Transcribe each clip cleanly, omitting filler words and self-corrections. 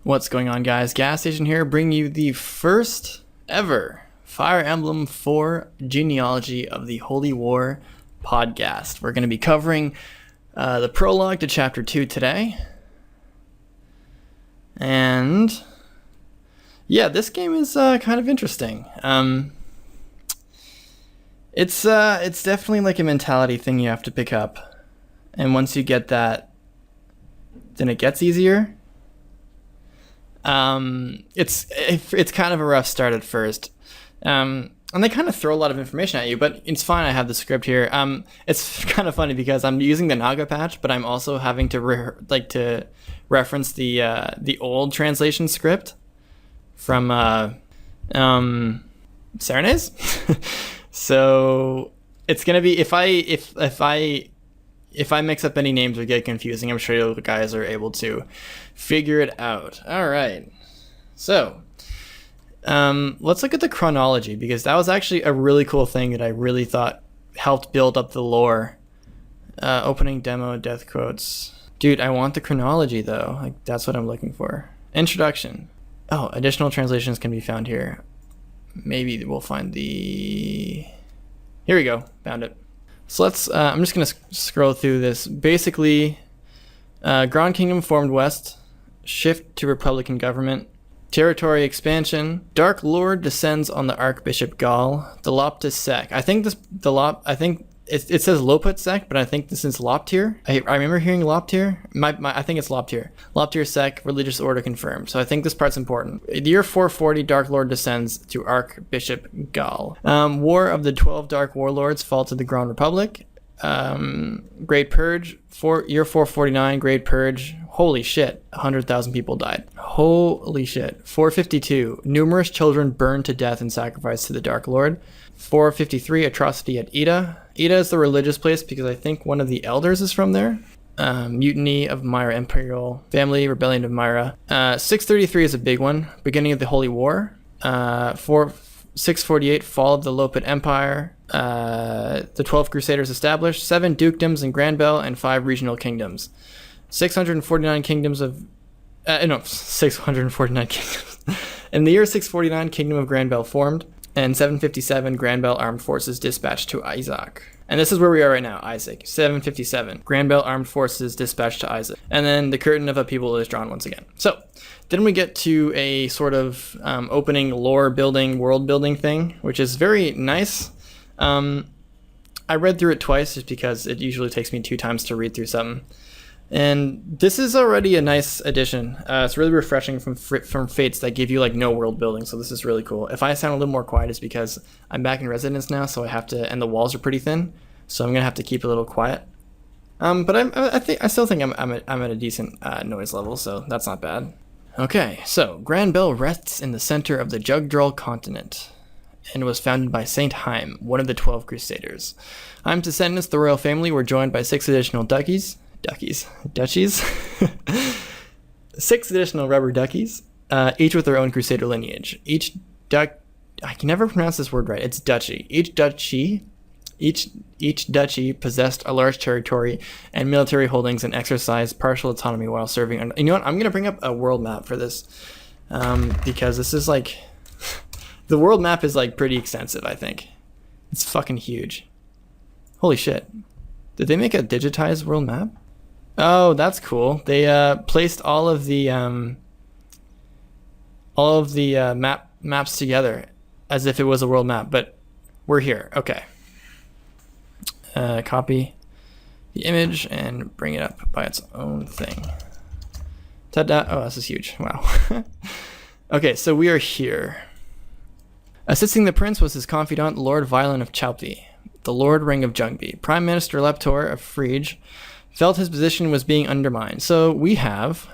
What's going on, guys? Gas Station here, bringing you the first ever Fire Emblem 4 Genealogy of the Holy War Podghast. We're going to be covering the prologue to Chapter 2 today. And yeah, this game is kind of interesting. It's definitely like a mentality thing you have to pick up. And once you get that, then it gets easier. It's kind of a rough start at first. And they kind of throw a lot of information at you, but it's fine. I have the script here. It's kind of funny because I'm using the Naga patch, but I'm also having to reference the old translation script from Serenades. So it's gonna be if I mix up any names or get confusing, I'm sure you guys are able to figure it out. All right, so let's look at the chronology, because that was actually a really cool thing that I really thought helped build up the lore. Opening demo, death quotes. Dude, I want the chronology though. Like, that's what I'm looking for. Introduction. Oh, additional translations can be found here. Maybe we'll find the... Here we go. Found it. So let's, I'm just going to scroll through this. Basically, Grand Kingdom formed west, shift to Republican government, territory expansion, Dark Lord descends on the Archbishop Gaul, the Loptus sect. I think it says Loput sect, but I think this is Loptir. I remember hearing Loptir. I think it's Loptir. Loptir sect, religious order confirmed. So I think this part's important. The year 440, Dark Lord descends to Archbishop Gaul. War of the 12 Dark Warlords fall to the Grand Republic. Great Purge, year 449, Great Purge. Holy shit, 100,000 people died. Holy shit. 452, numerous children burned to death and sacrificed to the Dark Lord. 453, atrocity at Ida. Ida is the religious place because I think one of the elders is from there. Mutiny of Myra Imperial Family, rebellion of Myra. 633 is a big one, beginning of the Holy War. 648, fall of the Loput Empire. The 12 Crusaders established, 7 dukedoms in Granbell, and 5 regional kingdoms. 649 kingdoms of... 649 kingdoms. In the year 649, Kingdom of Granbell formed. And 757, Granbell Armed Forces dispatched to Isaac. And this is where we are right now, Isaac. 757, Granbell Armed Forces dispatched to Isaac. And then the curtain of upheaval is drawn once again. So, then we get to a sort of opening lore building, world building thing, which is very nice. I read through it twice just because it usually takes me 2 times to read through something. And this is already a nice addition. It's really refreshing from Fates that give you like no world building, so this is really cool. If I sound a little more quiet, it's because I'm back in residence now, so I have to, and the walls are pretty thin, so I'm gonna have to keep it a little quiet. But I still think I'm at a decent noise level, so that's not bad. Okay, so Granbell rests in the center of the Jugdral continent, and was founded by Saint Haim, one of the 12 Crusaders. Haim's descendants, the royal family, were joined by 6 additional duchies. 6 additional rubber duchies, each with their own Crusader lineage. I can never pronounce this word right. It's duchy. Each duchy possessed a large territory and military holdings and exercised partial autonomy while serving. You know what? I'm going to bring up a world map for this, because this is like... The world map is like pretty extensive, I think. It's fucking huge. Holy shit. Did they make a digitized world map? Oh, that's cool. They placed all of the maps together as if it was a world map, but we're here. Okay. Copy the image and bring it up by its own thing. Ta-da! Oh, this is huge. Wow. Okay, so we are here. Assisting the prince was his confidant, Lord Violin of Chalpy, the Lord Ring of Jungby. Prime Minister Leptor of Frege felt his position was being undermined. So we have...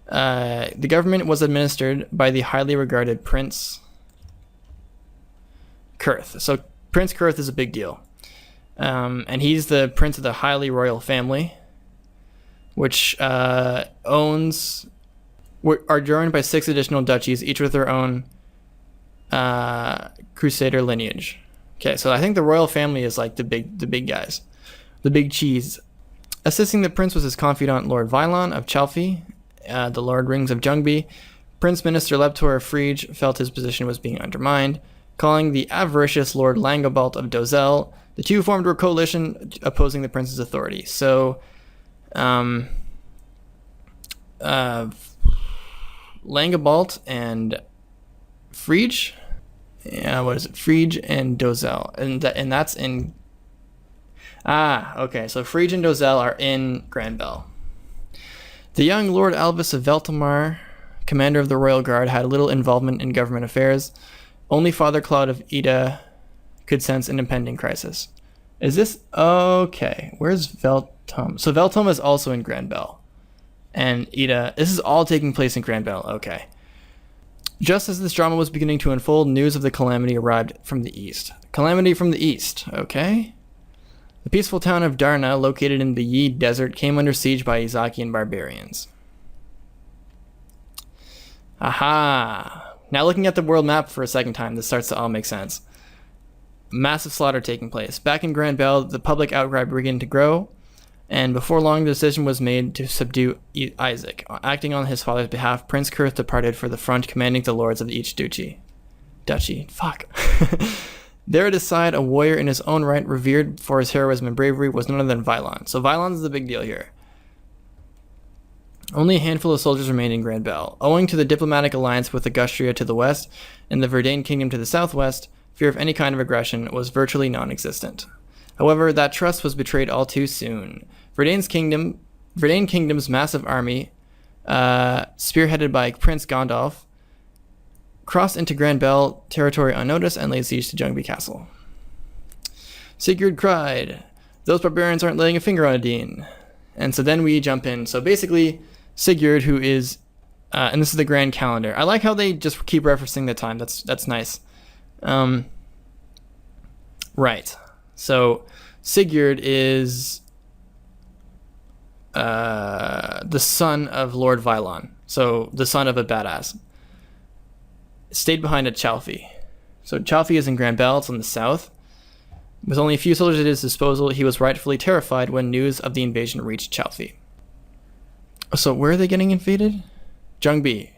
the government was administered by the highly regarded Prince Kurth. So Prince Kurth is a big deal. And he's the prince of the highly royal family, which are joined by 6 additional duchies, each with their own Crusader lineage. Okay, so I think the royal family is like the big guys. The big cheese. Assisting the prince was his confidant, Lord Vylon of Chalphy, the Lord Rings of Ljungby, Prince Minister Leptor of Frege felt his position was being undermined. Calling the avaricious Lord Langobald of Dozel, the two formed a coalition opposing the prince's authority. So, Langobald and Frege, what is it? Frege and Dozel, and that's in. Okay. So Frege and Dozel are in Granbell. The young Lord Albus of Veltamar, commander of the Royal Guard, had little involvement in government affairs. Only Father Claude of Ida could sense an impending crisis. Is this... Okay, where's Veltum? So Veltum is also in Granbell. And Ida... This is all taking place in Granbell. Okay. Just as this drama was beginning to unfold, news of the calamity arrived from the east. Calamity from the east. Okay. The peaceful town of Darna, located in the Yi Desert, came under siege by Izakian barbarians. Aha! Now looking at the world map for a second time, this starts to all make sense. Massive slaughter taking place. Back in Granbell, the public outcry began to grow, and before long the decision was made to subdue Isaac. Acting on his father's behalf, Prince Kurth departed for the front, commanding the lords of each duchy. Fuck. There at his side, a warrior in his own right, revered for his heroism and bravery, was none other than Vylon. So Vylon is the big deal here. Only a handful of soldiers remained in Granbell. Owing to the diplomatic alliance with Augustria to the west and the Verdane Kingdom to the southwest, fear of any kind of aggression was virtually non-existent. However, that trust was betrayed all too soon. Verdane Kingdom's massive army, spearheaded by Prince Gondalf, crossed into Granbell territory unnoticed and laid siege to Ljungby Castle. Sigurd cried, "Those barbarians aren't laying a finger on Adine." And so then we jump in. So basically, Sigurd, who is, and this is the grand calendar. I like how they just keep referencing the time. That's nice. Right. So Sigurd is the son of Lord Vylon. So the son of a badass. Stayed behind at Chalfie. So Chalfie is in Granbell. It's on the south. With only a few soldiers at his disposal, he was rightfully terrified when news of the invasion reached Chalfie. So where are they getting invaded? Ljungby.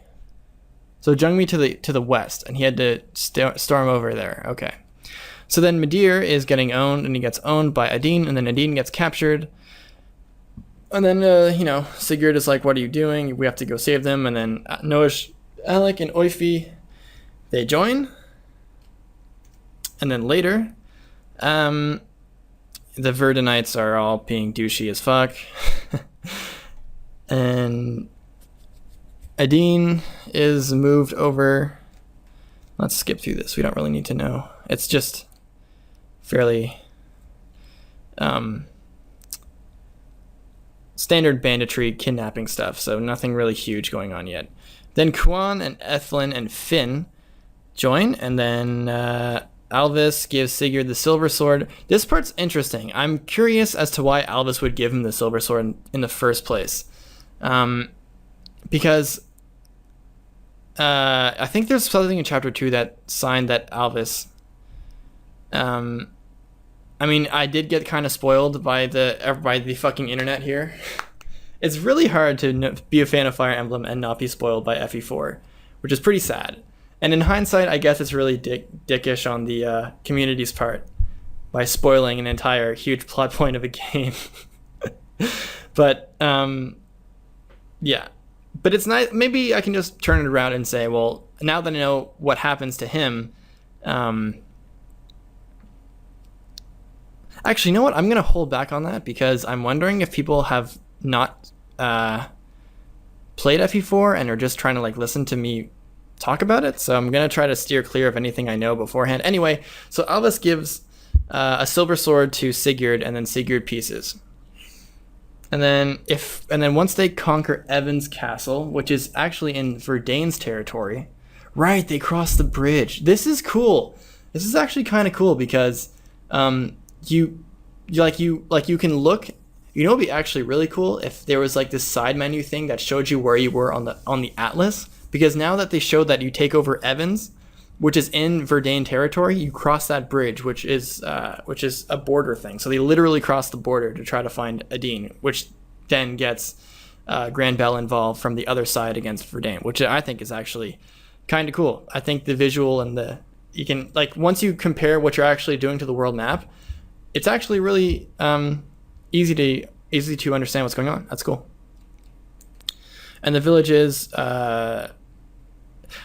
So Ljungby to the west, and he had to storm over there. Okay. So then Midir is getting owned, and he gets owned by Adine, and then Adine gets captured. And then, Sigurd is like, "What are you doing? We have to go save them." And then Noash, Alec, and Oifi, they join. And then later, the Verdanites are all being douchey as fuck. And Adine is moved over. Let's skip through this. We don't really need to know. It's just fairly standard banditry kidnapping stuff, so nothing really huge going on yet. Then Kuan and Ethlin and Finn join, and then Alvis gives Sigurd the silver sword. This part's interesting. I'm curious as to why Alvis would give him the silver sword in the first place. Because I think there's something in chapter 2 that signed that Alvis... I mean, I did get kind of spoiled by the fucking internet here. It's really hard to be a fan of Fire Emblem and not be spoiled by FE4, which is pretty sad. And in hindsight, I guess it's really dickish on the community's part by spoiling an entire huge plot point of a game. But, yeah. But it's nice. Maybe I can just turn it around and say, well, now that I know what happens to him, actually, you know what? I'm going to hold back on that because I'm wondering if people have not played FE4 and are just trying to listen to me talk about it. So I'm going to try to steer clear of anything I know beforehand. Anyway, so Alvis gives a silver sword to Sigurd, and then Sigurd pieces. And then once they conquer Evan's castle, which is actually in Verdane's territory, right? They cross the bridge. This is cool. This is actually kind of cool because you can look. It'd be actually really cool if there was this side menu thing that showed you where you were on the atlas. Because now that they showed that you take over Evans, which is in Verdane territory, you cross that bridge, which is a border thing. So they literally cross the border to try to find Adine, which then gets Grand Bell involved from the other side against Verdane, which I think is actually kind of cool. I think the visual and you can, like, once you compare what you're actually doing to the world map, it's actually really easy to understand what's going on. That's cool. And the villages,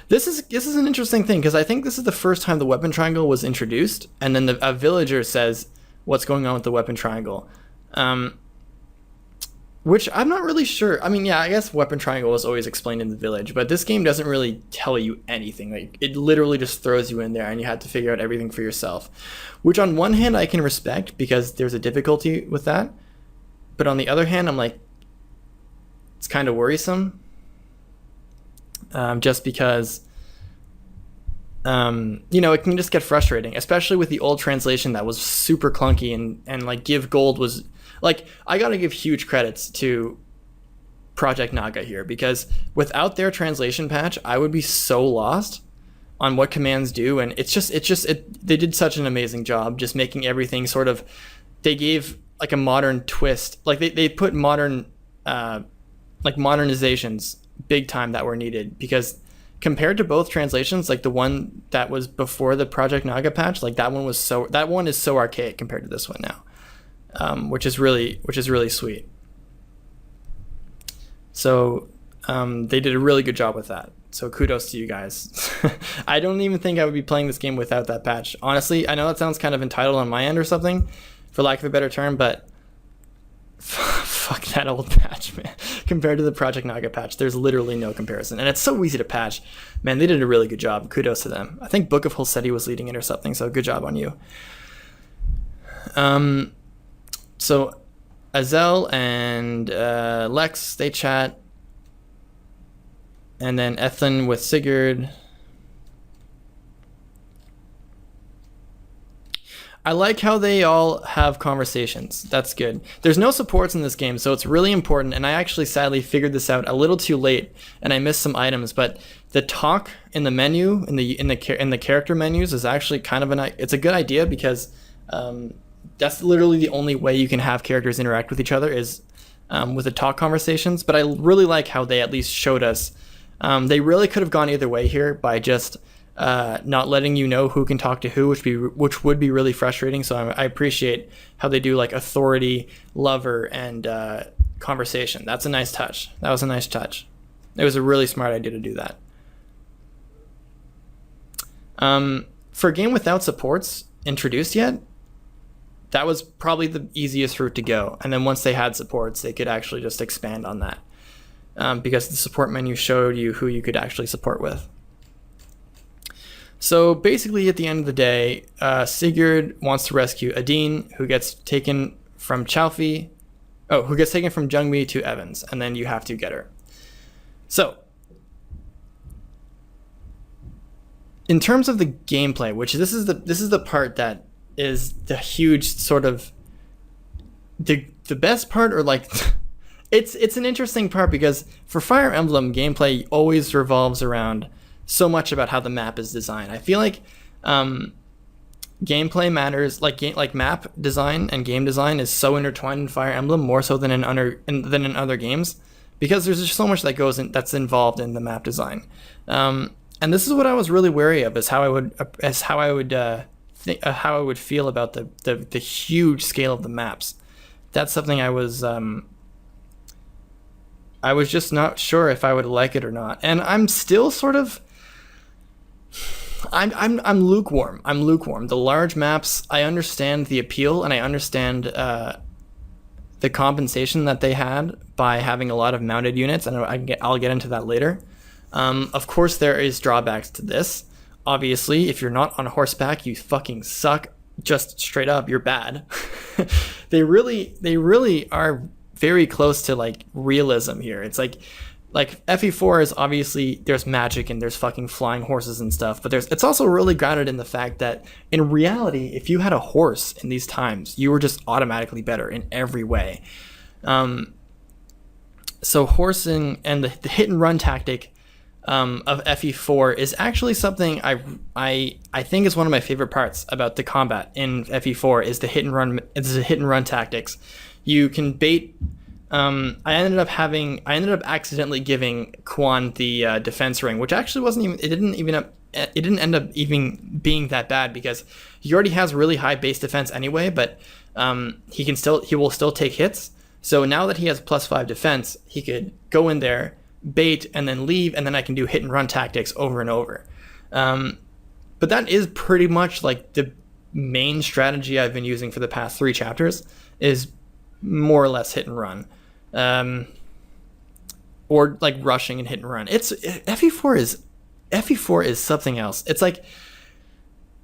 this is an interesting thing, because I think this is the first time the weapon triangle was introduced, and then a villager says what's going on with the weapon triangle, which I'm not really sure. I mean, yeah, I guess weapon triangle was always explained in the village, but this game doesn't really tell you anything. Like, it literally just throws you in there and you have to figure out everything for yourself, which on one hand I can respect because there's a difficulty with that, but on the other hand I'm like, it's kind of worrisome, just because it can just get frustrating, especially with the old translation that was super clunky, and like Give Gold was like, I gotta give huge credits to Project Naga here, because without their translation patch I would be so lost on what commands do, and they did such an amazing job just making everything sort of, they gave like a modern twist, like they put modern like modernizations big time that were needed, because compared to both translations, like the one that was before the Project Naga patch, like that one is so archaic compared to this one now, which is really sweet. So they did a really good job with that. So kudos to you guys. I don't even think I would be playing this game without that patch. Honestly, I know that sounds kind of entitled on my end or something, for lack of a better term, but fuck that old patch, man. Compared to the Project Naga patch, there's literally no comparison. And it's so easy to patch. Man, they did a really good job. Kudos to them. I think Book of Hulseti was leading it or something, so good job on you. So Azel and Lex, they chat. And then Ethlin with Sigurd. I like how they all have conversations. That's good. There's no supports in this game, so it's really important. And I actually sadly figured this out a little too late, and I missed some items. But the talk in the menu, in the character menus, is actually kind of it's a good idea, because that's literally the only way you can have characters interact with each other is with the talk conversations. But I really like how they at least showed us. They really could have gone either way here by just not letting you know who can talk to who, which would be really frustrating. So I appreciate how they do like authority, lover, and conversation. That's a nice touch. That was a nice touch. It was a really smart idea to do that. For a game without supports introduced yet, that was probably the easiest route to go. And then once they had supports, they could actually just expand on that, because the support menu showed you who you could actually support with. So basically, at the end of the day, Sigurd wants to rescue Adine, who gets taken from Jungmi to Evans, and then you have to get her. So, in terms of the gameplay, which this is the part that is the huge sort of the best part, or like it's an interesting part, because for Fire Emblem, gameplay always revolves around so much about how the map is designed. I feel like gameplay matters, like map design and game design is so intertwined in Fire Emblem, more so than in other games, because there's just so much that that's involved in the map design. And this is what I was really wary of, is how I would feel about the huge scale of the maps. That's something I was just not sure if I would like it or not, and I'm still sort of. I'm lukewarm. The large maps, I understand the appeal, and I understand the compensation that they had by having a lot of mounted units, and I'll get into that later. Of course, there is drawbacks to this. Obviously, if you're not on horseback, you fucking suck. Just straight up, you're bad. They really are very close to like realism here. It's like FE4 is obviously, there's magic and there's fucking flying horses and stuff, but it's also really grounded in the fact that in reality, if you had a horse in these times, you were just automatically better in every way. So horsing and the hit and run tactic of FE4 is actually something I think is one of my favorite parts about the combat in FE4 is the hit and run tactics. You can bait I ended up accidentally giving Quan the defense ring, which actually wasn't even. It didn't end up even being that bad because he already has really high base defense anyway. But he will still take hits. So now that he has +5 defense, he could go in there, bait, and then leave, and then I can do hit and run tactics over and over. But that is pretty much like the main strategy I've been using for the past 3 chapters is more or less hit and run. Or like rushing and hit and run. FE4 is something else. It's like,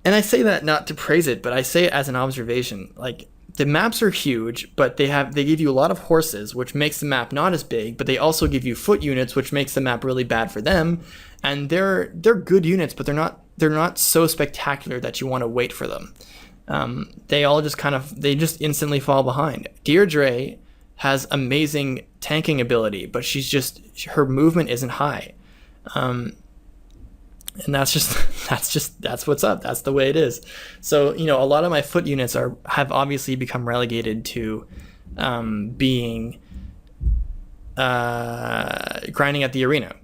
and I say that not to praise it, but I say it as an observation. Like, the maps are huge, but they give you a lot of horses, which makes the map not as big, but they also give you foot units, which makes the map really bad for them. And they're good units, but they're not so spectacular that you want to wait for them. They all just instantly fall behind. Deirdre has amazing tanking ability, but her movement isn't high. And that's what's up. That's the way it is. So, a lot of my foot units have obviously become relegated to being grinding at the arena.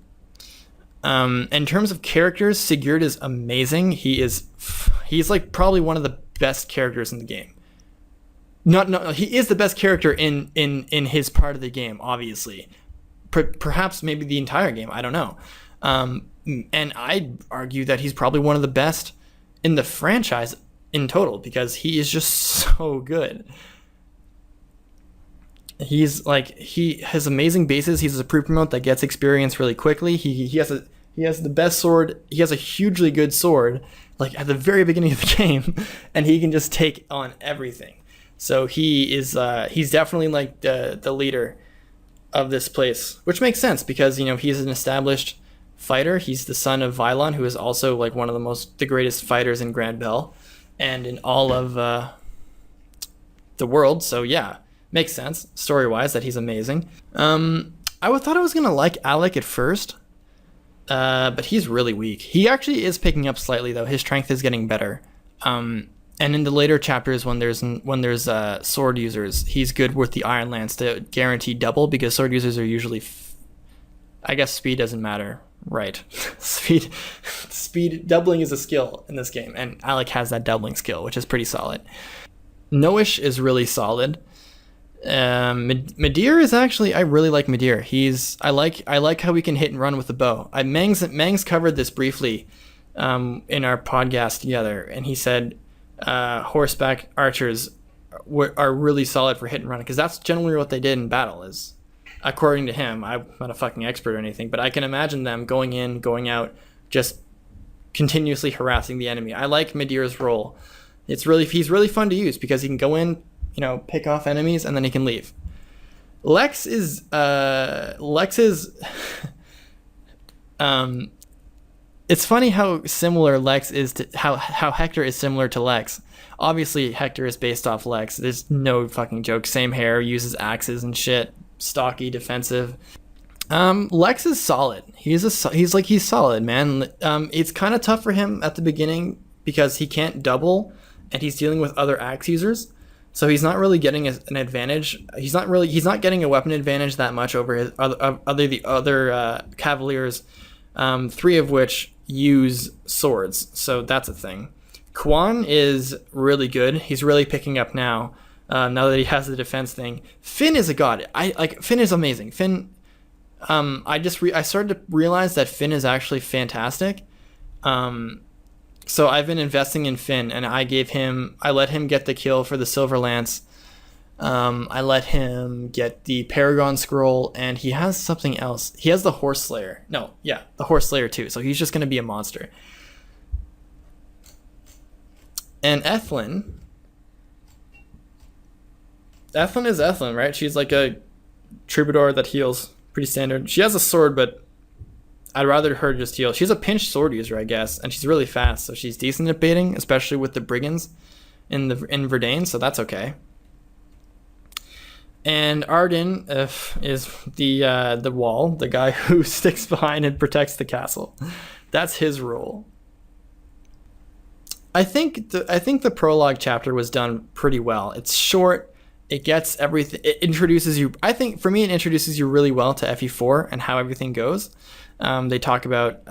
In terms of characters, Sigurd is amazing. He's like probably one of the best characters in the game. He is the best character in his part of the game, obviously. Perhaps maybe the entire game. I don't know. And I'd argue that he's probably one of the best in the franchise in total because he is just so good. He has amazing bases. He's a pre-promote that gets experience really quickly. He has the best sword. He has a hugely good sword, like at the very beginning of the game, and he can just take on everything. So he's definitely like the leader of this place, which makes sense because he's an established fighter. He's the son of Vylon, who is also like one of the greatest fighters in Grand Bell and in all of the world. So yeah, makes sense story-wise that he's amazing. I thought I was gonna like Alec at first, but he's really weak. He actually is picking up slightly though. His strength is getting better. And in the later chapters, when there's sword users, he's good with the Iron Lance to guarantee double because sword users are usually, I guess speed doesn't matter. Right. Speed doubling is a skill in this game, and Alec has that doubling skill, which is pretty solid. Noish is really solid. Midir is actually, I really like Midir. I like how we can hit and run with the bow. Mangs covered this briefly in our podcast together, and he said horseback archers are really solid for hit and run because that's generally what they did in battle. Is according to him, I'm not a fucking expert or anything, but I can imagine them going in, going out, just continuously harassing the enemy. I like Midir's role. He's really fun to use because he can go in, pick off enemies, and then he can leave. Lex is it's funny how similar Lex is to how Hector is similar to Lex. Obviously, Hector is based off Lex. There's no fucking joke. Same hair, uses axes and shit. Stocky, defensive. Lex is solid. He's solid, man. It's kind of tough for him at the beginning because he can't double, and he's dealing with other axe users, so he's not really getting an advantage. He's not getting a weapon advantage that much over his other cavaliers, 3 of which use swords. So that's a thing. Quan is really good. He's really picking up now. Now that he has the defense thing. Finn is a god. Finn is amazing. Finn, I started to realize that Finn is actually fantastic. So I've been investing in Finn, and I let him get the kill for the Silver Lance. I let him get the Paragon Scroll, and he has something else. He has the Horse Slayer. No, yeah, the Horse Slayer too. So he's just going to be a monster. And Ethlyn is Ethlyn, right? She's like a troubadour that heals. Pretty standard. She has a sword, but I'd rather her just heal. She's a pinched sword user, I guess, and she's really fast, so she's decent at baiting, especially with the brigands in Verdane, so that's okay. And Arden is the wall, the guy who sticks behind and protects the castle. That's his role. I think the prologue chapter was done pretty well. It's short. it gets everything. It introduces you. I think for me, it introduces you really well to FE4 and how everything goes. They talk about.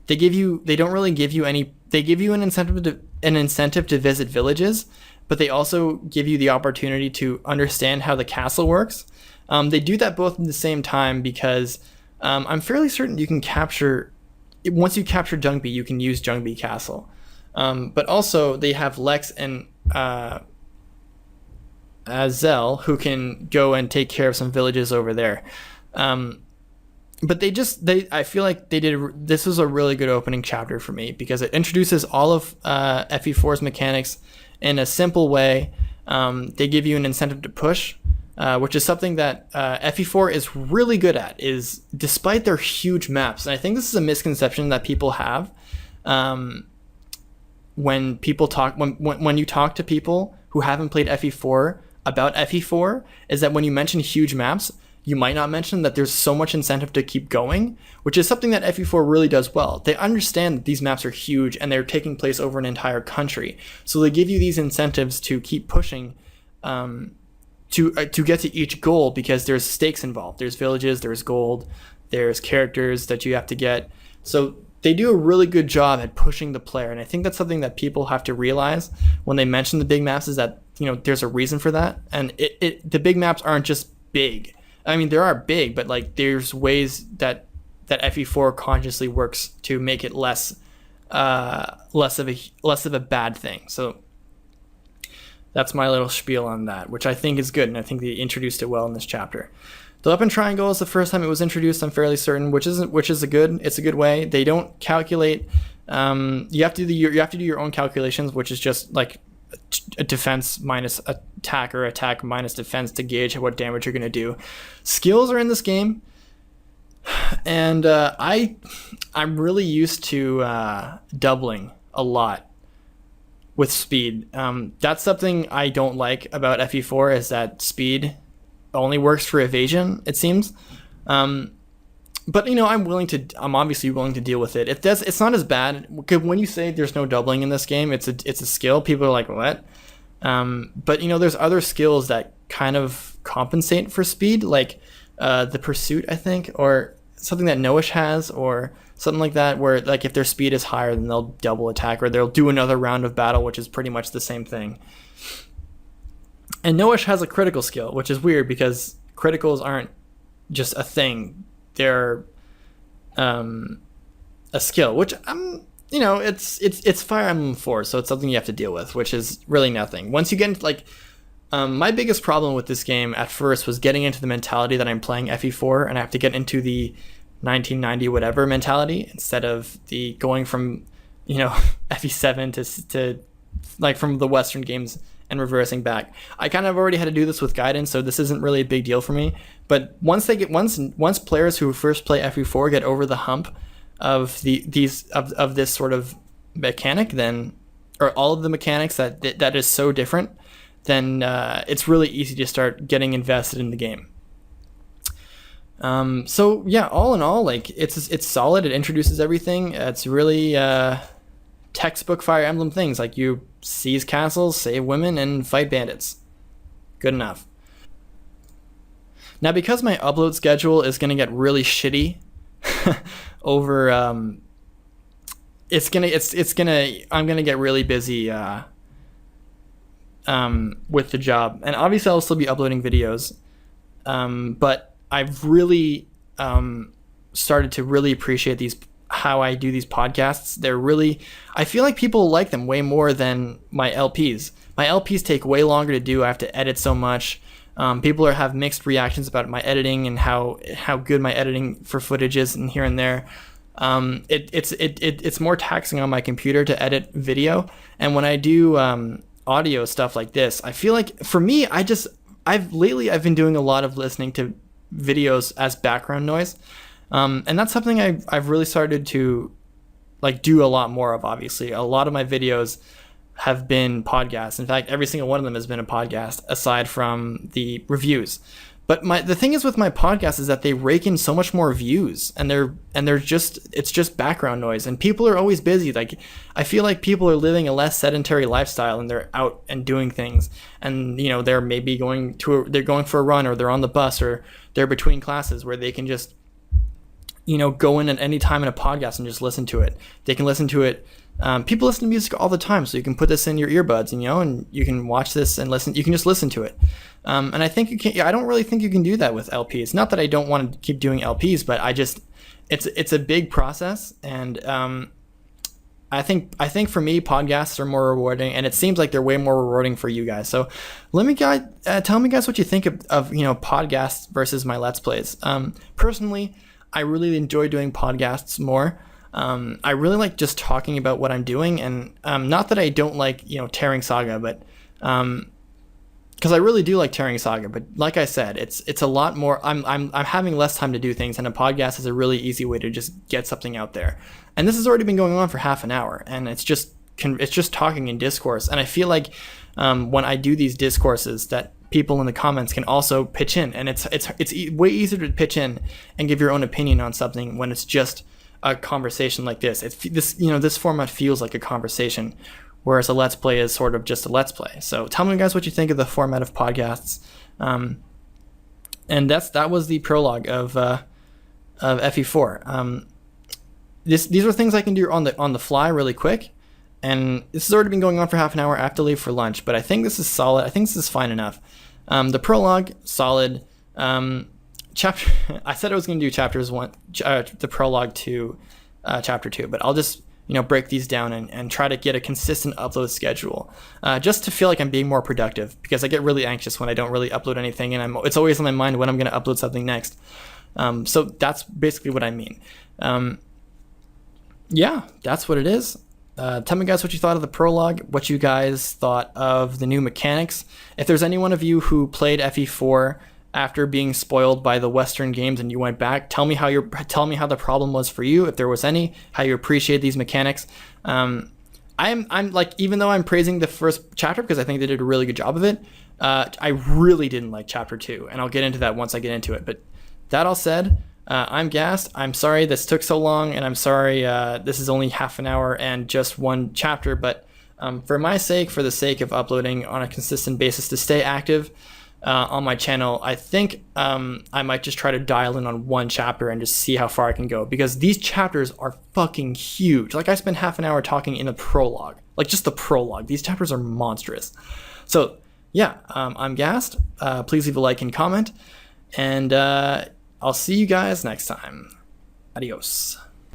They give you. They don't really give you any. They give you an incentive to visit villages, but they also give you the opportunity to understand how the castle works. They do that both at the same time because I'm fairly certain you can capture. Once you capture Jungby, you can use Jungby Castle. But also they have Lex and Zell who can go and take care of some villages over there. But I feel like this was a really good opening chapter for me because it introduces all of FE4's mechanics in a simple way. They give you an incentive to push, which is something that FE4 is really good at, is despite their huge maps. And I think this is a misconception that people have when you talk to people who haven't played FE4 about FE4, is that when you mention huge maps, you might not mention that there's so much incentive to keep going, which is something that FE4 really does well. They understand that these maps are huge and they're taking place over an entire country. So they give you these incentives to keep pushing to get to each goal because there's stakes involved. There's villages, there's gold, there's characters that you have to get. So they do a really good job at pushing the player. And I think that's something that people have to realize when they mention the big maps, is that, there's a reason for that. And the big maps aren't just big. I mean, there are big, but like there's ways that FE4 consciously works to make it less of a bad thing. So that's my little spiel on that, which I think is good, and I think they introduced it well in this chapter. The weapon triangle is the first time it was introduced, I'm fairly certain, which is a good way. They don't calculate. You have to do your own calculations, which is just like a defense minus attack or attack minus defense to gauge what damage you're going to do. Skills are in this game, and I'm really used to doubling a lot with speed. That's something I don't like about FE4, is that speed only works for evasion, it seems. But I'm obviously willing to deal with it. It's not as bad. When you say there's no doubling in this game, it's a skill. People are like, what? But there's other skills that kind of compensate for speed, like the pursuit, I think, or something that Noish has, or something like that, where like if their speed is higher, then they'll double attack, or they'll do another round of battle, which is pretty much the same thing. And Noish has a critical skill, which is weird because criticals aren't just a thing. They're a skill, which it's Fire Emblem 4, so it's something you have to deal with, which is really nothing. Once you get into my biggest problem with this game at first was getting into the mentality that I'm playing FE4 and I have to get into the 1990 whatever mentality instead of the going from FE7 to like from the Western games and reversing back. I kind of already had to do this with guidance, so this isn't really a big deal for me. But once players who first play FE4 get over the hump of this sort of mechanic, then, or all of the mechanics that is so different, then it's really easy to start getting invested in the game. So yeah, all in all, like it's solid. It introduces everything. It's really textbook Fire Emblem things, like you seize castles, save women, and fight bandits. Good enough. Now, because my upload schedule is going to get really shitty over I'm going to get really busy with the job, and obviously I'll still be uploading videos, but I've really started to really appreciate how I do these podcasts. I feel like people like them way more than my LPs. My LPs take way longer to do. I have to edit so much. People have mixed reactions about my editing and how good my editing for footage is, and here and there. It's more taxing on my computer to edit video, and when I do audio stuff like this, I feel like for me, I've been doing a lot of listening to videos as background noise. And that's something I've really started to do a lot more of. Obviously, a lot of my videos have been podcasts. In fact, every single one of them has been a podcast, aside from the reviews. But the thing is with my podcast is that they rake in so much more views, and it's just background noise, and people are always busy. Like, I feel like people are living a less sedentary lifestyle, and they're out and doing things, and they're maybe they're going for a run, or they're on the bus, or they're between classes where they can just go in at any time in a podcast and just listen to it. They can listen to it. People listen to music all the time, so you can put this in your earbuds, and you can watch this and listen. You can just listen to it. And I think you can. I don't really think you can do that with LPs. Not that I don't want to keep doing LPs, but it's a big process, and I think for me, podcasts are more rewarding, and it seems like they're way more rewarding for you guys. So tell me guys what you think of podcasts versus my Let's Plays. Personally, I really enjoy doing podcasts more. I really like just talking about what I'm doing, and not that I don't like Tearing Saga, but because I really do like Tearing Saga. But like I said, it's a lot more. I'm having less time to do things, and a podcast is a really easy way to just get something out there. And this has already been going on for half an hour, and it's just talking in discourse. And I feel like when I do these discourses, that people in the comments can also pitch in, and it's way easier to pitch in and give your own opinion on something when it's just a conversation like this. This format feels like a conversation, whereas a Let's Play is sort of just a Let's Play. So tell me guys what you think of the format of podcasts. And that was the prologue of FE4. These are things I can do on the fly really quick, and this has already been going on for half an hour. I have to leave for lunch, but I think this is solid. I think this is fine enough. The prologue, solid. Chapter I said I was going to do chapters 1, the prologue to chapter 2, but I'll just break these down and try to get a consistent upload schedule, just to feel like I'm being more productive, because I get really anxious when I don't really upload anything, and it's always on my mind when I'm going to upload something next. So that's basically what I mean. Yeah, that's what it is. Tell me guys what you thought of the prologue, what you guys thought of the new mechanics. If there's any one of you who played FE4 after being spoiled by the Western games and you went back, tell me how the problem was for you, if there was any, how you appreciate these mechanics. I'm like, even though I'm praising the first chapter because I think they did a really good job of it, I really didn't like chapter 2, and I'll get into that once I get into it. But that all said, I'm gassed. I'm sorry this took so long, and I'm sorry this is only half an hour and just one chapter, but for my sake, for the sake of uploading on a consistent basis to stay active on my channel, I think I might just try to dial in on one chapter and just see how far I can go, because these chapters are fucking huge. Like, I spent half an hour talking in the prologue, like just the prologue. These chapters are monstrous. So yeah, I'm gassed. Please leave a like and comment, and I'll see you guys next time. Adios.